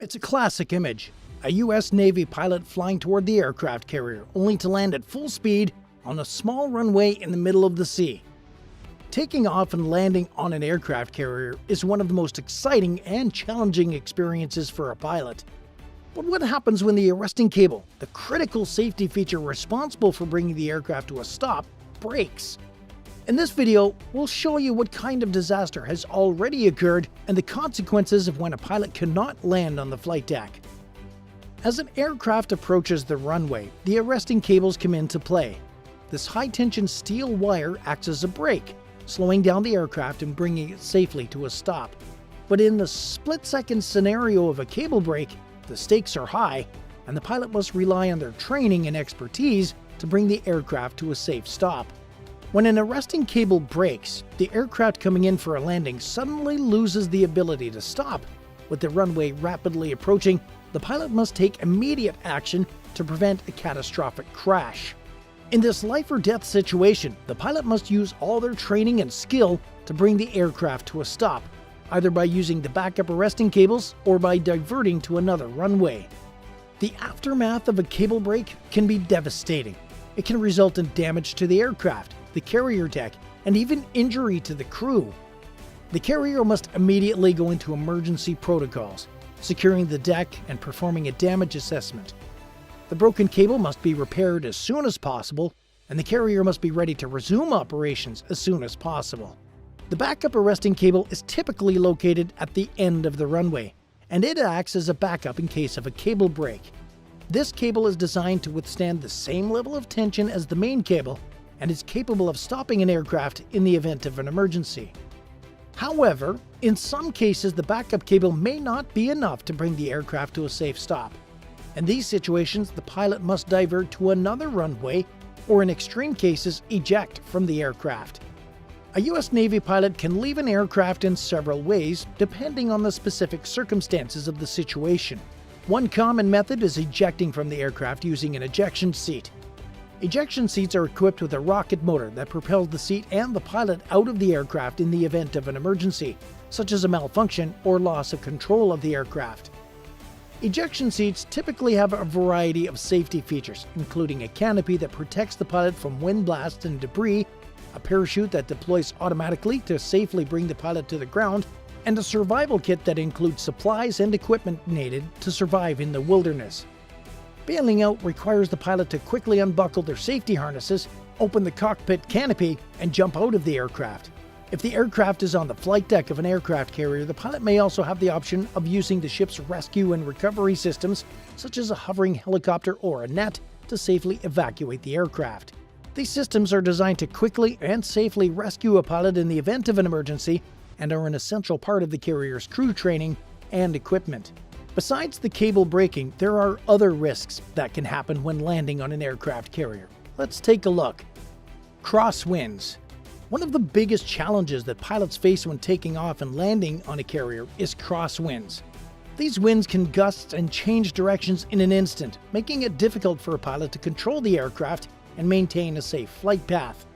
It's a classic image. A US Navy pilot flying toward the aircraft carrier, only to land at full speed on a small runway in the middle of the sea. Taking off and landing on an aircraft carrier is one of the most exciting and challenging experiences for a pilot. But what happens when the arresting cable, the critical safety feature responsible for bringing the aircraft to a stop, breaks? In this video, we'll show you what kind of disaster has already occurred and the consequences of when a pilot cannot land on the flight deck. As an aircraft approaches the runway, the arresting cables come into play. This high-tension steel wire acts as a brake, slowing down the aircraft and bringing it safely to a stop. But in the split-second scenario of a cable break, the stakes are high, and the pilot must rely on their training and expertise to bring the aircraft to a safe stop. When an arresting cable breaks, the aircraft coming in for a landing suddenly loses the ability to stop. With the runway rapidly approaching, the pilot must take immediate action to prevent a catastrophic crash. In this life-or-death situation, the pilot must use all their training and skill to bring the aircraft to a stop, either by using the backup arresting cables or by diverting to another runway. The aftermath of a cable break can be devastating. It can result in damage to the aircraft, the carrier deck, and even injury to the crew. The carrier must immediately go into emergency protocols, securing the deck and performing a damage assessment. The broken cable must be repaired as soon as possible, and the carrier must be ready to resume operations as soon as possible. The backup arresting cable is typically located at the end of the runway, and it acts as a backup in case of a cable break. This cable is designed to withstand the same level of tension as the main cable, and is capable of stopping an aircraft in the event of an emergency. However, in some cases the backup cable may not be enough to bring the aircraft to a safe stop. In these situations, the pilot must divert to another runway, or in extreme cases, eject from the aircraft. A US Navy pilot can leave an aircraft in several ways, depending on the specific circumstances of the situation. One common method is ejecting from the aircraft using an ejection seat. Ejection seats are equipped with a rocket motor that propels the seat and the pilot out of the aircraft in the event of an emergency, such as a malfunction or loss of control of the aircraft. Ejection seats typically have a variety of safety features, including a canopy that protects the pilot from wind blasts and debris, a parachute that deploys automatically to safely bring the pilot to the ground, and a survival kit that includes supplies and equipment needed to survive in the wilderness. Bailing out requires the pilot to quickly unbuckle their safety harnesses, open the cockpit canopy, and jump out of the aircraft. If the aircraft is on the flight deck of an aircraft carrier, the pilot may also have the option of using the ship's rescue and recovery systems, such as a hovering helicopter or a net, to safely evacuate the aircraft. These systems are designed to quickly and safely rescue a pilot in the event of an emergency and are an essential part of the carrier's crew training and equipment. Besides the cable breaking, there are other risks that can happen when landing on an aircraft carrier. Let's take a look. Crosswinds. One of the biggest challenges that pilots face when taking off and landing on a carrier is crosswinds. These winds can gust and change directions in an instant, making it difficult for a pilot to control the aircraft and maintain a safe flight path.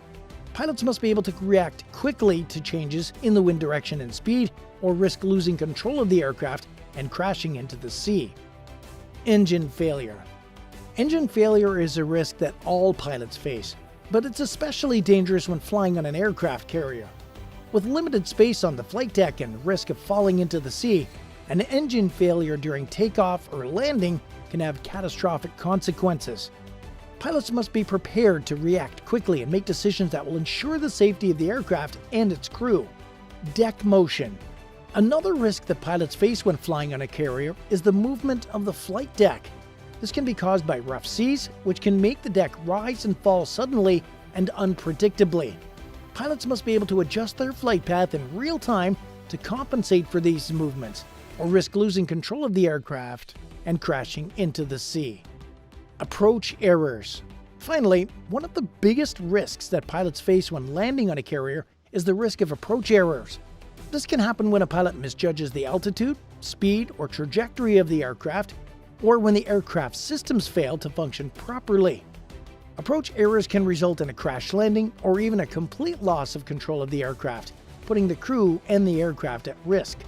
Pilots must be able to react quickly to changes in the wind direction and speed, or risk losing control of the aircraft and crashing into the sea. Engine failure. Engine failure is a risk that all pilots face, but it's especially dangerous when flying on an aircraft carrier. With limited space on the flight deck and risk of falling into the sea, an engine failure during takeoff or landing can have catastrophic consequences. Pilots must be prepared to react quickly and make decisions that will ensure the safety of the aircraft and its crew. Deck motion. Another risk that pilots face when flying on a carrier is the movement of the flight deck. This can be caused by rough seas, which can make the deck rise and fall suddenly and unpredictably. Pilots must be able to adjust their flight path in real time to compensate for these movements, or risk losing control of the aircraft and crashing into the sea. Approach errors. Finally, one of the biggest risks that pilots face when landing on a carrier is the risk of approach errors. This can happen when a pilot misjudges the altitude, speed, or trajectory of the aircraft, or when the aircraft systems fail to function properly. Approach errors can result in a crash landing or even a complete loss of control of the aircraft, putting the crew and the aircraft at risk.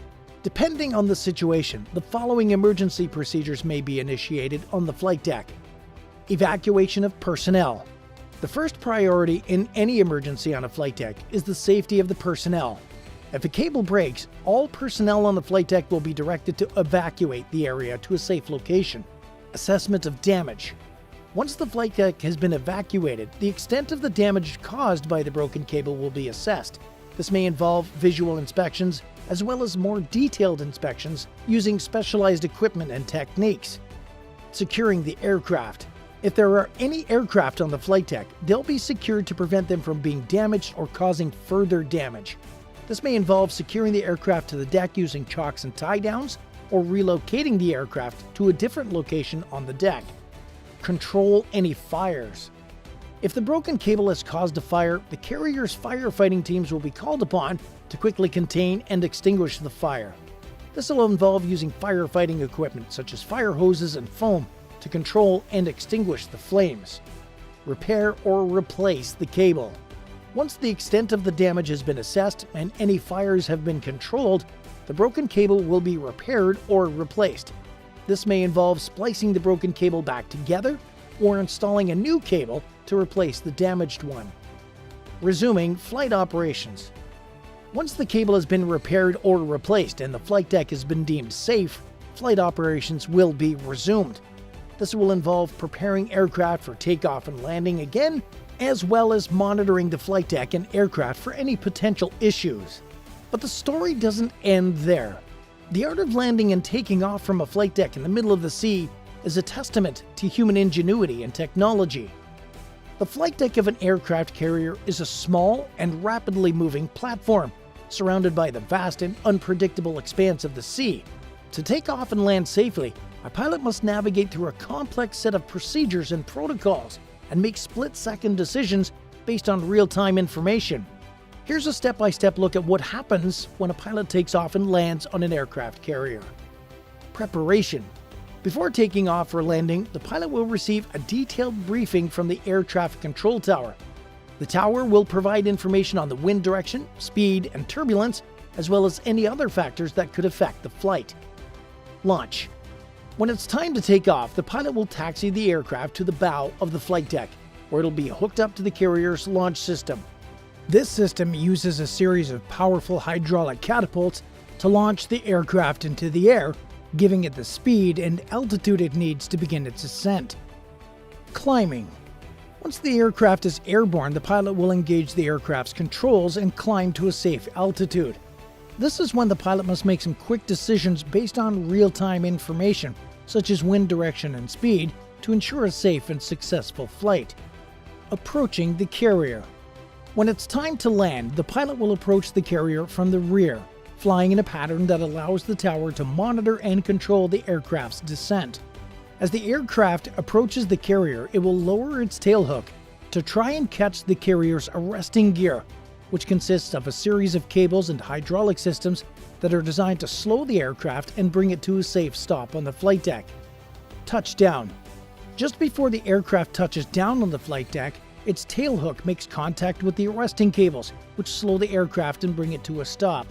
Depending on the situation, the following emergency procedures may be initiated on the flight deck. Evacuation of personnel. The first priority in any emergency on a flight deck is the safety of the personnel. If a cable breaks, all personnel on the flight deck will be directed to evacuate the area to a safe location. Assessment of damage. Once the flight deck has been evacuated, the extent of the damage caused by the broken cable will be assessed. This may involve visual inspections, as well as more detailed inspections using specialized equipment and techniques. Securing the aircraft. If there are any aircraft on the flight deck, they'll be secured to prevent them from being damaged or causing further damage. This may involve securing the aircraft to the deck using chocks and tie-downs, or relocating the aircraft to a different location on the deck. Control any fires. If the broken cable has caused a fire, the carrier's firefighting teams will be called upon to quickly contain and extinguish the fire. This will involve using firefighting equipment such as fire hoses and foam to control and extinguish the flames. Repair or replace the cable. Once the extent of the damage has been assessed and any fires have been controlled, the broken cable will be repaired or replaced. This may involve splicing the broken cable back together or installing a new cable to replace the damaged one. Resuming flight operations. Once the cable has been repaired or replaced and the flight deck has been deemed safe, flight operations will be resumed. This will involve preparing aircraft for takeoff and landing again, as well as monitoring the flight deck and aircraft for any potential issues. But the story doesn't end there. The art of landing and taking off from a flight deck in the middle of the sea is a testament to human ingenuity and technology. The flight deck of an aircraft carrier is a small and rapidly moving platform, surrounded by the vast and unpredictable expanse of the sea. To take off and land safely, a pilot must navigate through a complex set of procedures and protocols and make split-second decisions based on real-time information. Here's a step-by-step look at what happens when a pilot takes off and lands on an aircraft carrier. Preparation. Before taking off or landing, the pilot will receive a detailed briefing from the air traffic control tower. The tower will provide information on the wind direction, speed, and turbulence, as well as any other factors that could affect the flight. Launch. When it's time to take off, the pilot will taxi the aircraft to the bow of the flight deck, where it'll be hooked up to the carrier's launch system. This system uses a series of powerful hydraulic catapults to launch the aircraft into the air, giving it the speed and altitude it needs to begin its ascent. Climbing. Once the aircraft is airborne, the pilot will engage the aircraft's controls and climb to a safe altitude. This is when the pilot must make some quick decisions based on real-time information, such as wind direction and speed, to ensure a safe and successful flight. Approaching the carrier. When it's time to land, the pilot will approach the carrier from the rear, flying in a pattern that allows the tower to monitor and control the aircraft's descent. As the aircraft approaches the carrier, it will lower its tailhook to try and catch the carrier's arresting gear, which consists of a series of cables and hydraulic systems that are designed to slow the aircraft and bring it to a safe stop on the flight deck. Touchdown. Just before the aircraft touches down on the flight deck, its tailhook makes contact with the arresting cables, which slow the aircraft and bring it to a stop.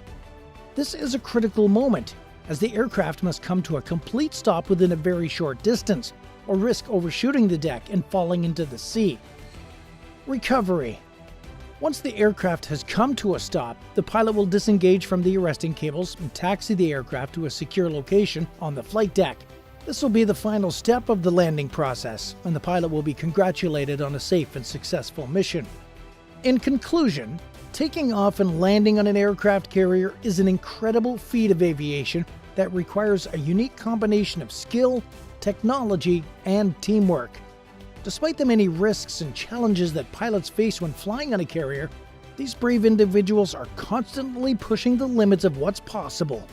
This is a critical moment, as the aircraft must come to a complete stop within a very short distance, or risk overshooting the deck and falling into the sea. Recovery. Once the aircraft has come to a stop, the pilot will disengage from the arresting cables and taxi the aircraft to a secure location on the flight deck. This will be the final step of the landing process, and the pilot will be congratulated on a safe and successful mission. In conclusion, taking off and landing on an aircraft carrier is an incredible feat of aviation that requires a unique combination of skill, technology, and teamwork. Despite the many risks and challenges that pilots face when flying on a carrier, these brave individuals are constantly pushing the limits of what's possible.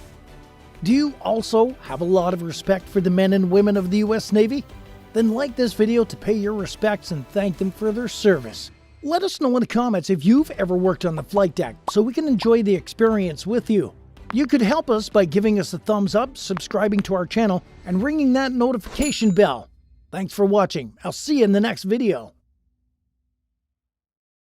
Do you also have a lot of respect for the men and women of the US Navy? Then like this video to pay your respects and thank them for their service. Let us know in the comments if you've ever worked on the flight deck so we can enjoy the experience with you. You could help us by giving us a thumbs up, subscribing to our channel, and ringing that notification bell. Thanks for watching. I'll see you in the next video.